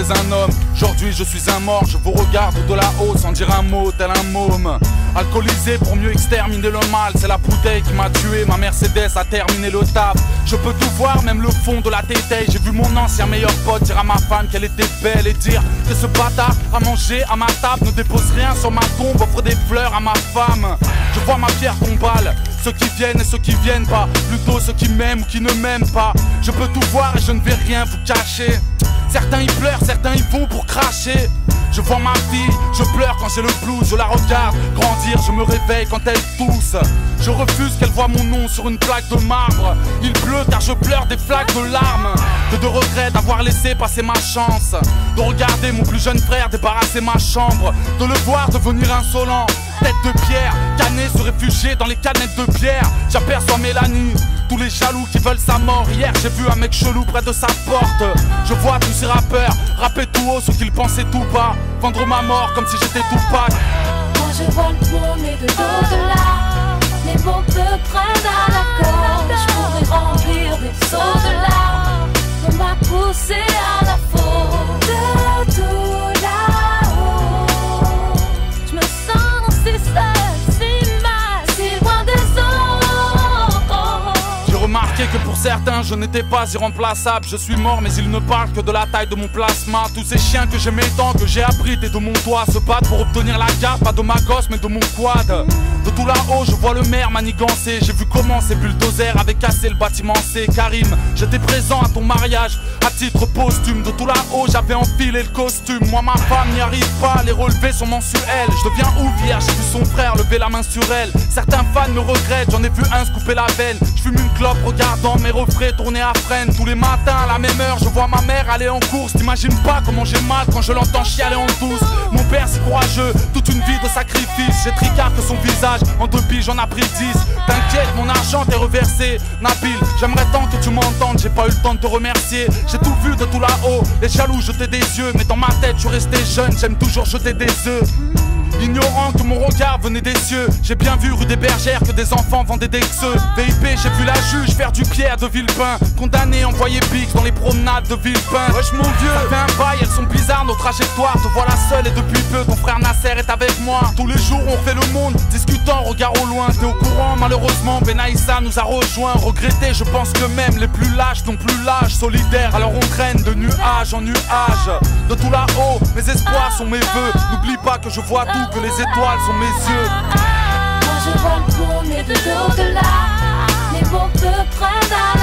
j'étais un homme. Aujourd'hui je suis un mort, je vous regarde de là-haut sans dire un mot tel un môme. Alcoolisé pour mieux exterminer le mal, c'est la bouteille qui m'a tué, ma Mercedes a terminé le taf. Je peux tout voir, même le fond de la tétaille. J'ai vu mon ancien meilleur pote dire à ma femme qu'elle était belle et dire que ce bâtard a mangé à ma table ne dépose rien sur ma tombe, offre des fleurs à ma femme. Je vois ma pierre tombale, ceux qui viennent et ceux qui viennent pas, plutôt ceux qui m'aiment ou qui ne m'aiment pas. Je peux tout voir et je ne vais rien vous cacher. Certains y pleurent, certains y vont pour cracher. Je vois ma fille, je pleure quand j'ai le blues. Je la regarde grandir, je me réveille quand elle tousse. Je refuse qu'elle voie mon nom sur une plaque de marbre. Il pleut car je pleure des flaques de larmes. Que de regrets d'avoir laissé passer ma chance. De regarder mon plus jeune frère débarrasser ma chambre. De le voir devenir insolent, tête de pierre, cané se réfugier dans les canettes de bière. J'aperçois Mélanie, tous les jaloux qui veulent sa mort. Hier j'ai vu un mec chelou près de sa porte. Je vois tous ces rappeurs rapper tout haut ce qu'ils pensaient tout bas. Vendre ma mort comme si j'étais Tupac. Quand je vois le monde et de l'au-delà, les mots me prennent à la gorge. Je pourrais remplir des seaux de larmes. On m'a poussé à la faute. De tout là-haut, je me sens si seule, si mal, si loin des autres. J'ai remarqué que pour certains je n'étais pas irremplaçable. Je suis mort mais ils ne parlent que de la taille de mon plasma. Tous ces chiens que j'aimais tant, que j'ai abrités de mon toit, se battent pour obtenir la garde, pas de ma gosse mais de mon quad. De tout là-haut je vois le maire manigancer. J'ai vu comment ces bulldozers avaient cassé le bâtiment C. Karim, j'étais présent à ton mariage à titre posthume. De tout là-haut j'avais enfilé le costume. Moi ma femme n'y arrive pas, les relevés sont mensuels. Je deviens ouvrière, j'ai vu son frère lever la main sur elle. Certains fans me regrettent, j'en ai vu un se couper la veine. Je fume une clope regardant mes refrains tourner à freine. Tous les matins à la même heure je vois ma mère aller en course. T'imagines pas comment j'ai mal quand je l'entends chialer en douce. Mon père c'est courageux, toute une vie de sacrifice. J'ai tricard que son visage, en 2 piges j'en ai pris 10. T'inquiète, mon argent t'est reversé. Nabil, j'aimerais tant que tu m'entendes, j'ai pas eu le temps de te remercier. J'ai tout vu de tout là-haut, les jaloux jetaient des yeux. Mais dans ma tête je suis resté jeune, j'aime toujours jeter des œufs. Ignorant que mon regard venait des cieux. J'ai bien vu rue des Bergères que des enfants vendaient des xeux. VIP, j'ai vu la juge faire du Pierre de Villepin. Condamné, envoyé Bix dans les promenades de Villepin. Wesh mon vieux, ça fait un bail, elles sont bizarres nos trajectoires. Te voilà seul et depuis peu ton frère Nasser est avec moi. Tous les jours on fait le monde, discutant, regard au loin. T'es au courant malheureusement, Benaïssa nous a rejoint. Regretté, je pense que même les plus lâches n'ont plus l'âge. Solidaire, alors on traîne de nuage en nuage. De tout là-haut, mes espoirs sont mes vœux. N'oublie pas que je vois tout, que les étoiles sont mes yeux. Quand je vois le monde et de l'au-delà, les mots me prennent à